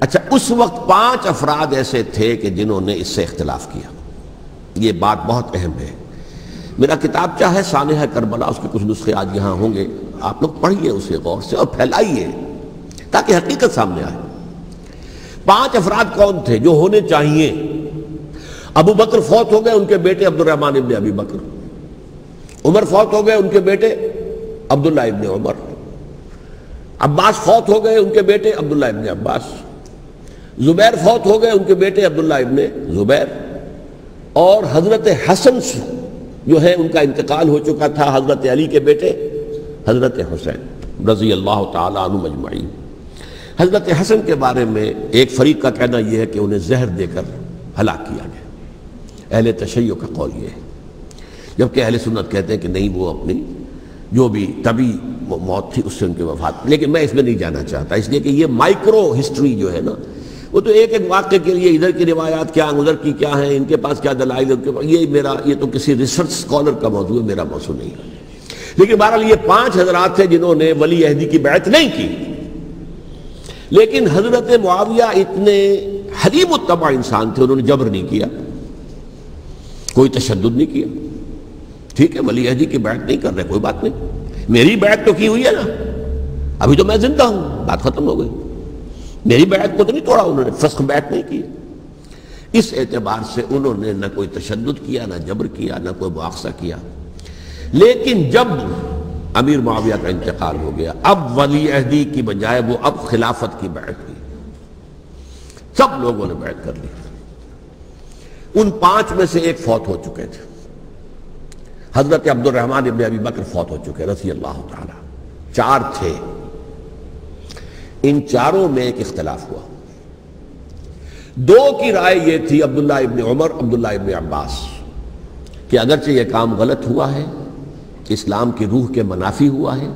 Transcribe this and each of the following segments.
اچھا، اس وقت 5 افراد ایسے تھے کہ جنہوں نے اس سے اختلاف کیا. یہ بات بہت اہم ہے. میرا کتاب چاہے سانحہ کربلا، اس کے کچھ نسخے آج یہاں ہوں گے، آپ لوگ پڑھیے اسے غور سے اور پھیلائیے تاکہ حقیقت سامنے آئے. 5 افراد کون تھے جو ہونے چاہیے؟ ابو بکر فوت ہو گئے، ان کے بیٹے عبد الرحمن ابن ابی بکر. عمر فوت ہو گئے، ان کے بیٹے عبداللہ ابن عمر. عباس فوت ہو گئے، ان کے بیٹے عبداللہ ابن عباس. زبیر فوت ہو گئے، ان کے بیٹے عبداللہ ابن زبیر. اور حضرت حسن جو ہے ان کا انتقال ہو چکا تھا، حضرت علی کے بیٹے حضرت حسین رضی اللہ تعالی عنہ اجمعین. حضرت حسن کے بارے میں ایک فریق کا کہنا یہ ہے کہ انہیں زہر دے کر ہلاک کیا گیا. اہل تشیع کا قول یہ ہے، جبکہ اہل سنت کہتے ہیں کہ نہیں، وہ اپنی جو بھی طبی موت تھی اس سے ان کی وفات. لیکن میں اس میں نہیں جانا چاہتا، اس لیے کہ یہ مائکرو ہسٹری جو ہے نا، وہ تو ایک ایک واقعے کے لیے ادھر کی روایات کیا، ادھر کی کیا ہیں، ان کے پاس کیا دلائل ہے، یہ تو کسی ریسرچ اسکالر کا موضوع ہے، میرا موضوع نہیں ہے. لیکن بہرحال یہ 5 حضرات تھے جنہوں نے ولی عہدی کی بیعت نہیں کی. لیکن حضرت معاویہ اتنے حلیم الطبع انسان تھے، انہوں نے جبر نہیں کیا، کوئی تشدد نہیں کیا. ٹھیک ہے، ولی عہدی کی بیعت نہیں کر رہے، کوئی بات نہیں، میری بیعت تو کی ہوئی ہے نا، ابھی تو میں زندہ ہوں، بات ختم ہو گئی. میری بیعت کو تو نہیں توڑا انہوں نے، فسخ بیعت نہیں کی. اس اعتبار سے انہوں نے نہ کوئی تشدد کیا، نہ جبر کیا، نہ کوئی مواخذہ کیا. لیکن جب امیر معاویہ کا انتقال ہو گیا، اب ولی عہدی کی بجائے وہ اب خلافت کی بیعت ہوئی. سب لوگوں نے بیعت کر لی. ان 5 میں سے ایک فوت ہو چکے تھے، حضرت عبد الرحمن ابن ابی بکر فوت ہو چکے رضی اللہ تعالی. 4 تھے، ان 4 میں ایک اختلاف ہوا. 2 کی رائے یہ تھی، عبداللہ ابن عمر، عبداللہ ابن عباس، کہ اگرچہ یہ کام غلط ہوا ہے، اسلام کی روح کے منافی ہوا ہے،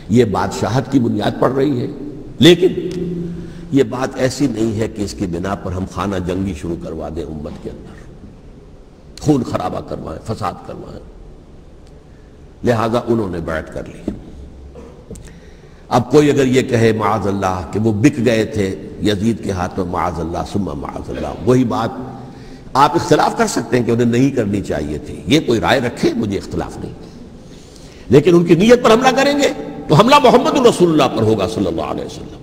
یہ بادشاہت کی بنیاد پڑ رہی ہے، لیکن یہ بات ایسی نہیں ہے کہ اس کی بنا پر ہم خانہ جنگی شروع کروا دیں، امت کے اندر خون خرابہ کروائیں، فساد کروائیں. لہذا انہوں نے بیعت کر لی. اب کوئی اگر یہ کہے معاذ اللہ کہ وہ بک گئے تھے یزید کے ہاتھ میں، معاذ اللہ ثم معاذ اللہ، وہی بات آپ اختلاف کر سکتے ہیں کہ انہیں نہیں کرنی چاہیے تھی، یہ کوئی رائے رکھے، مجھے اختلاف نہیں. لیکن ان کی نیت پر حملہ کریں گے تو حملہ محمد رسول اللہ پر ہوگا صلی اللہ علیہ وسلم.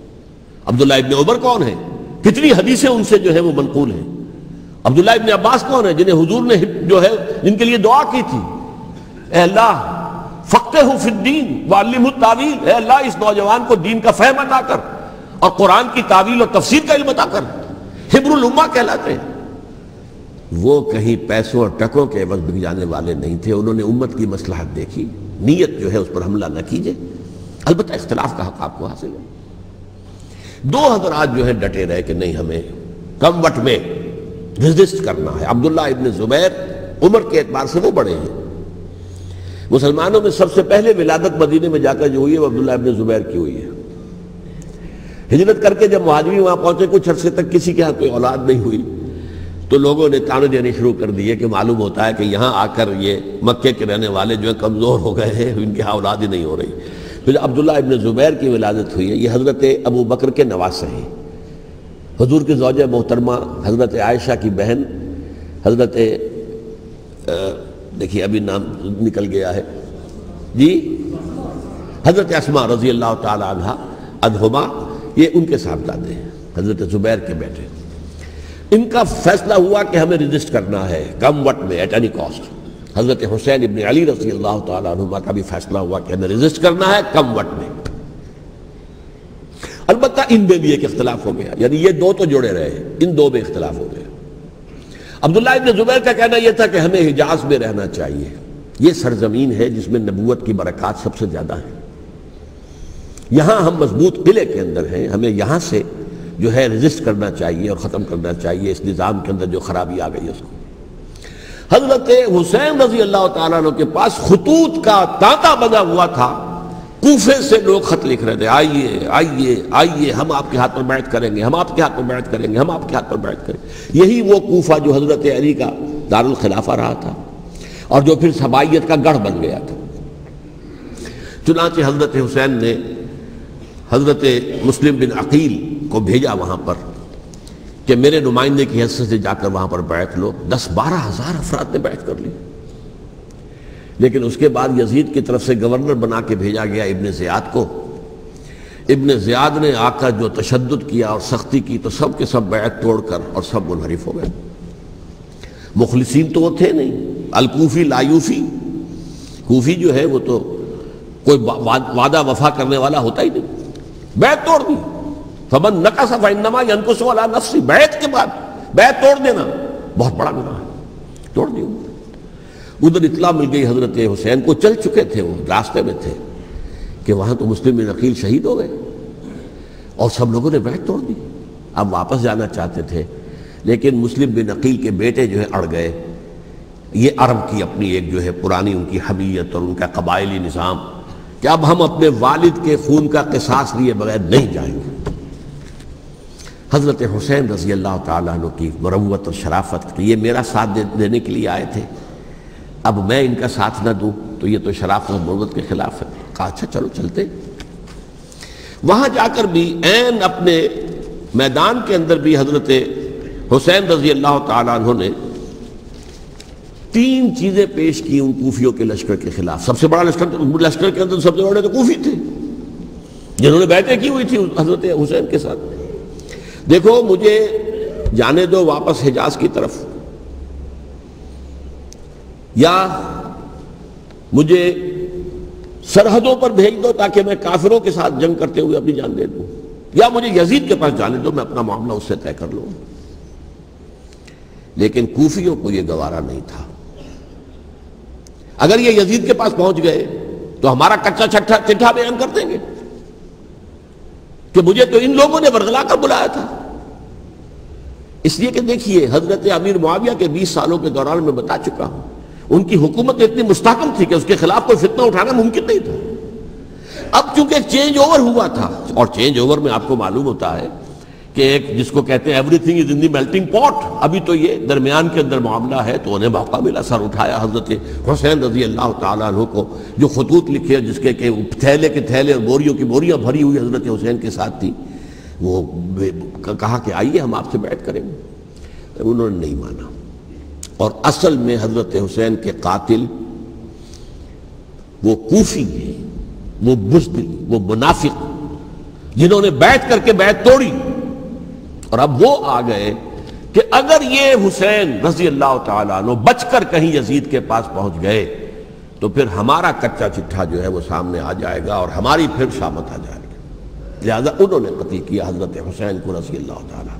عبداللہ ابن عمر کون ہیں؟ کتنی حدیثیں ان سے جو ہے وہ منقول ہیں. عبداللہ ابن عباس کون ہیں؟ جنہیں حضور نے جو ہے جن کے لیے دعا کی تھی، اے اللہ فقہہ فی الدین وعلمہ التاویل، اے اللہ اس نوجوان کو دین کا فہم عطا کر اور قرآن کی تعویل اور تفسیر کا علم عطا کر. حبر الامہ کہلاتے ہیں. وہ کہیں پیسوں اور ٹکوں کے عوض بک جانے والے نہیں تھے، انہوں نے امت کی مصلحت دیکھی. نیت جو ہے اس پر حملہ نہ کیجئے، البتہ اختلاف کا حق آپ کو حاصل ہے. 2 حضرات جو ہے ڈٹے رہے کہ نہیں، ہمیں کم وقت میں ریزسٹ کرنا ہے. عبداللہ ابن زبیر عمر کے اعتبار سے وہ بڑے ہیں. مسلمانوں میں سب سے پہلے ولادت مدینے میں جا کر جو ہوئی ہے وہ عبداللہ ابن زبیر کی ہوئی ہے. ہجرت کر کے جب مہاجرین وہاں پہنچے، کچھ عرصے تک کسی کے ہاں کوئی اولاد نہیں ہوئی، تو لوگوں نے تانے دینے شروع کر دیے کہ معلوم ہوتا ہے کہ یہاں آ کر یہ مکے کے رہنے والے جو ہیں کمزور ہو گئے ہیں، ان کے ہاں اولاد ہی نہیں ہو رہی. پھر عبداللہ ابن زبیر کی ولادت ہوئی ہے. یہ حضرت ابو بکر کے نواسے ہیں، حضور کی زوجہ محترمہ حضرت عائشہ کی بہن، حضرت دیکھیے ابھی نام نکل گیا ہے جی، حضرت اسماء رضی اللہ تعالی عنہا عنہما، یہ ان کے صاحبزادے ہیں، حضرت زبیر کے بیٹے. ان کا فیصلہ ہوا کہ ہمیں ریزسٹ کرنا ہے کم وقت میں، ایٹ اینی کاسٹ. حضرت حسین ابن علی رضی اللہ تعالی عنہما کا بھی فیصلہ ہوا کہ ہمیں ریزسٹ کرنا ہے کم وقت میں. البتہ ان میں بھی ایک اختلاف ہو گیا، یعنی یہ 2 تو جڑے رہے، ان 2 میں اختلاف ہو گیا. عبداللہ ابن زبیر کا کہنا یہ تھا کہ ہمیں حجاز میں رہنا چاہیے، یہ سرزمین ہے جس میں نبوت کی برکات سب سے زیادہ ہیں، یہاں ہم مضبوط قلعے کے اندر ہیں، ہمیں یہاں سے جو ہے ریزسٹ کرنا چاہیے اور ختم کرنا چاہیے اس نظام کے اندر جو خرابی آ گئی اس کو. حضرت حسین رضی اللہ تعالیٰ عنہ کے پاس خطوط کا تانتا بنا ہوا تھا، کوفے سے لوگ خط لکھ رہے تھے، آئیے آئیے آئیے، ہم آپ کے ہاتھ پر بیعت کریں گے، ہم آپ کے ہاتھ پر بیعت کریں گے، ہم آپ کے ہاتھ پر بیعت کریں گے. یہی وہ کوفہ جو حضرت علی کا دارالخلافہ رہا تھا اور جو پھر سبائیت کا گڑھ بن گیا تھا. چنانچہ حضرت حسین نے حضرت مسلم بن عقیل کو بھیجا وہاں پر کہ میرے نمائندے کی حیثیت سے جا کر وہاں پر بیعت لو. 10-12 ہزار افراد نے بیعت کر لی. لیکن اس کے بعد یزید کی طرف سے گورنر بنا کے بھیجا گیا ابن زیاد کو. ابن زیاد نے آ کر جو تشدد کیا اور سختی کی تو سب کے سب بیعت توڑ کر اور سب منحرف ہو گئے. مخلصین تو وہ تھے نہیں. الکوفی لایوفی، کوفی جو ہے وہ تو کوئی وعدہ وفا کرنے والا ہوتا ہی نہیں. بیعت توڑ دی. فمن نقص فانما ينقص على نفسه. بیعت کے بعد بیعت توڑ دینا بہت بڑا گناہ ہے. توڑ دی. ادھر اطلاع مل گئی حضرت حسین کو، چل چکے تھے، وہ راستے میں تھے کہ وہاں تو مسلم بن عقیل شہید ہو گئے اور سب لوگوں نے بیعت توڑ دی. اب واپس جانا چاہتے تھے لیکن مسلم بن عقیل کے بیٹے جو ہے اڑ گئے. یہ عرب کی اپنی ایک جو ہے پرانی ان کی حمیت اور ان کا قبائلی نظام کہ اب ہم اپنے والد کے خون کا قصاص لیے بغیر نہیں جائیں گے. حضرت حسین رضی اللہ تعالیٰ عنہ کی مروت اور شرافت، یہ میرا ساتھ دینے کے لیے آئے تھے، اب میں ان کا ساتھ نہ دوں تو یہ تو شرافت اور مروت کے خلاف ہے. کہا اچھا چلو چلتے. وہاں جا کر بھی عین اپنے میدان کے اندر بھی حضرت حسین رضی اللہ تعالیٰ عنہ نے 3 چیزیں پیش کی ان کوفیوں کے لشکر کے خلاف. سب سے بڑا لشکر کے اندر سب سے بڑے تو کوفی تھے جنہوں نے بیعتیں کی ہوئی تھی حضرت حسین کے ساتھ. دیکھو مجھے جانے دو واپس حجاز کی طرف، یا مجھے سرحدوں پر بھیج دو تاکہ میں کافروں کے ساتھ جنگ کرتے ہوئے اپنی جان دے دوں، یا مجھے یزید کے پاس جانے دو، میں اپنا معاملہ اس سے طے کر لوں. لیکن کوفیوں کو یہ گوارا نہیں تھا. اگر یہ یزید کے پاس پہنچ گئے تو ہمارا کچا چٹھا بیان کر دیں گے کہ مجھے تو ان لوگوں نے برگلا کر بلایا تھا. اس لیے کہ دیکھیے حضرت امیر معاویہ کے 20 سالوں کے دوران میں بتا چکا ہوں ان کی حکومت اتنی مستحکم تھی کہ اس کے خلاف کوئی فتنہ اٹھانا ممکن نہیں تھا. اب چونکہ ایک چینج اوور ہوا تھا، اور چینج اوور میں آپ کو معلوم ہوتا ہے کہ ایک جس کو کہتے ہیں every thing is in the melting پاٹ، ابھی تو یہ درمیان کے اندر معاملہ ہے تو انہیں موقع ملا. سر اٹھایا حضرت حسین رضی اللہ تعالیٰ عنہ کو، جو خطوط لکھے جس کے کہ تھیلے کے تھیلے اور بوریوں کی بوریاں بھری ہوئی حضرت حسین کے ساتھ تھی، وہ کہا کہ آئیے ہم آپ سے بیعت کریں گے. انہوں نے نہیں مانا. اور اصل میں حضرت حسین کے قاتل وہ کوفی ہیں، وہ بزدل، وہ منافق جنہوں نے بیعت کر کے بیعت توڑی. اور اب وہ آ گئے کہ اگر یہ حسین رضی اللہ تعالیٰ عنہ بچ کر کہیں یزید کے پاس پہنچ گئے تو پھر ہمارا کچا چٹھا جو ہے وہ سامنے آ جائے گا اور ہماری پھر شامت آ جائے گی. لہذا انہوں نے قتل کیا حضرت حسین کو رضی اللہ تعالیٰ.